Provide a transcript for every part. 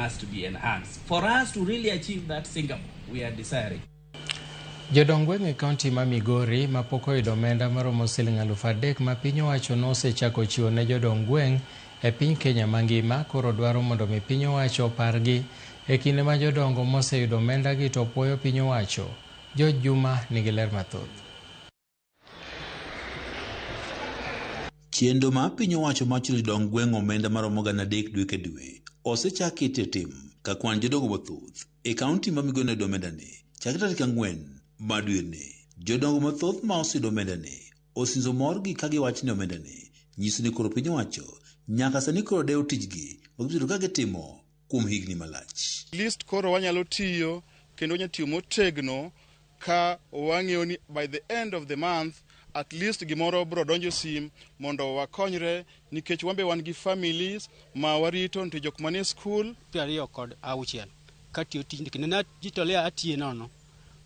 must be enhanced. For us to really achieve that Singapore we are desiring. Jodong gweng' e kaunti ma Migori ma pok oyudo omenda maromo Sh3,000 ma piny owacho nosechako chiwo ne jodong gweng' e piny Kenya mangima, koro dwaro mondo mi piny owacho opargi e kinde ma jodongo moseyudo omenda gi to puoyo piny owacho. George Juma nigi ler mathoth. Chenro ma piny owacho machulo jodong gweng' omenda maromo Sh3,000 dwe ka dwe osechaki tim ka kwan jodongo mathoth e kaunti ma Migori oyudo omenda ni chakre tarik 4 ma dwe ni. Jodongo mathoth ma oseyudo omenda ni osinzo morgi ka giwacho ni omenda ni nyiso ni koro piny owacho nyaka sani koro dewo tijgi magibedo ka gitimo kuom higni malach. List koro wanyalo tiyo kendo wanyalo tiyo motegno ka wang'eyo ni by the end of the month at least gimoro bro donjo sim mondo wakonyre, nikech wambe wan gi families ma warito nitie jok manie school. 26 katiyo tijni kendo na jitolea atiye nono.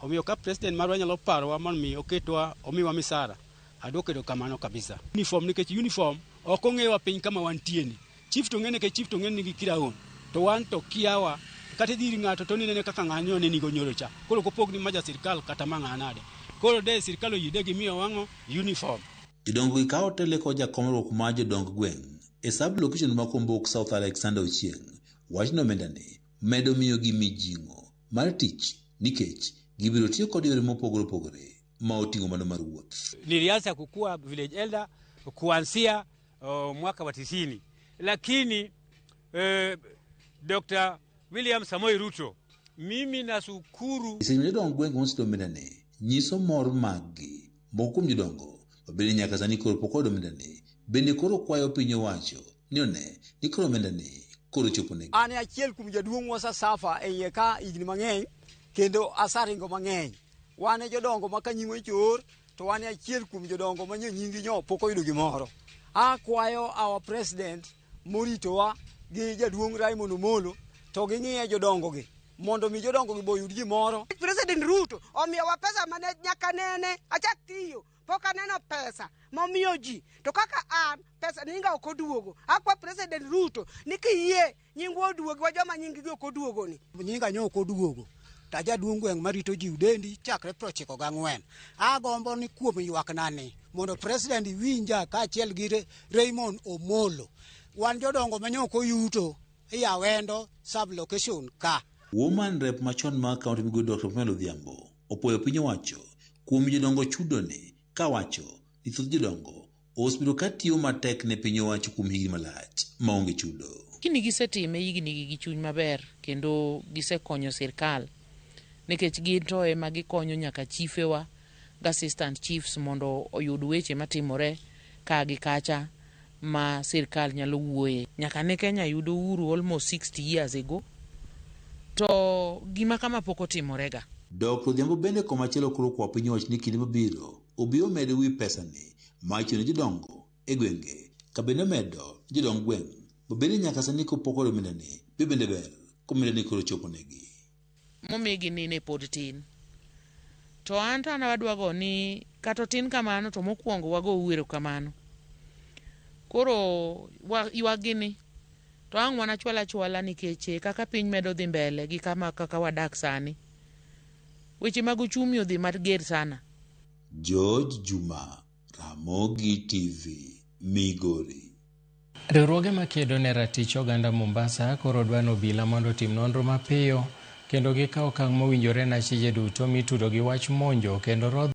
Omiyo ka president marwa nyalo parowa mondo mi oketwa omiwa misara, adokedo kamano kabisa. Uniform, nikech uniform ok ong'ewa piny kama wantie ni. Chief to ng'ene ke chief to ng'ene gi kiraon. To wan to kiawa kata dhiri ng'ato to nene kaka ng'anyo ne nigo nyoro cha. Koro kopogni maja sirkal kata mang'anade. Koro de sirkal oyide gi miyo wang'o uniform. Jodongo ikawo teleko jakomruok ma jodong gweng' e sub location ma Kombok South Alexander Ochieng wachno omenda ni medo miyo gi mijing'o mar tich nikech gibiro tiyo kod yore mopogore opogore ma oting'o mano mar wuoth. Nilianza kukua village elder kuanzia mwaka wa 90, lakini Dr. William Samoei Ruto mimi nashukuru. Jodong gweng' moseyudo omenda ni nyiso mor maggi. Moko kuom jodongo mabende nyaka sani koro pok oyudo omenda ni bende koro kwayo piny owacho ni one ni koro omenda ni koro chopo negi. An achiel kuom jaduong' mosasafa e iye ka higni mang'eny kendo asaringo mang'eny. Wan e jodongo ma kanying'o chor to wan e achiel kuom jodongo ma nyingi nyo pok oyudo gimoro. Akwayo our president moritowa gi jaduong' Raymond Omolo to ging'iye jodongo gi mondo mi jodongo gi boyud gimoro. President Ruto omiyowa pesa mane nyaka nene achak tiyo pok aneno pesa momiyo ji to kaka an pesa ninga ok oduogo. Akwa President Ruto ni kiyie nyingwa oduogo wa joma nyingi gi ok oduogo ni. Nyinga nyo ok oduogo. Ta jaduong' gweng' marito ji udendi chakre 94. Agombo ni kuom ywak nani mondo president winja ka achiel gi Raymond Omolo. Wan jodongo manyoko yuto ya wendo sub location ka. Woman rep machon ma kaunti Migori Dr. Pamela Odhiambo opoyo piny owacho kuom jodongo chudo ni ka wacho ni thoth jodongo osebedo ka tiyo matek ne piny owacho kuom higni malach maonge chudo. Kini gisetime higni gi chuny maber kendo gisekonyo sirkal nikech gito ema gikonyo nyaka chiefewa ga assistant chiefs mondo oyud weche matimore ka gi kacha ma sirkal nyalo wuoye. Nyaka ne Kenya yudo uhuru almost 60 years ago to gima kama pok otimorega. Dr. Odhiambo bende komachielo koro kwa piny owacho ni kinde mabiro obiro medo wi pesa ni ma ichulo jodongo e gwenge ka bende medo jodong gweng' bende nyaka sani ko pok oyudo omenda ni bende ber komenda ni koro chopo negi. Momigi ni pod tin to an wadwago ni kato tin kamano to mokwongo wago uwero kamano koro ywagini to ang' wana chwala nikech kaka piny medo dhi mbele gi kaka wadak sani weche mag uchumi odhi mager sana. George Juma, Ramogi TV, Migori. Riwruoge makedo ne ratich oganda Mombasa koro dwano obila mondo tim nonro mapiyo kendo gikaw okang' mowinjore na chije duto mitudo gi wach monjo kendo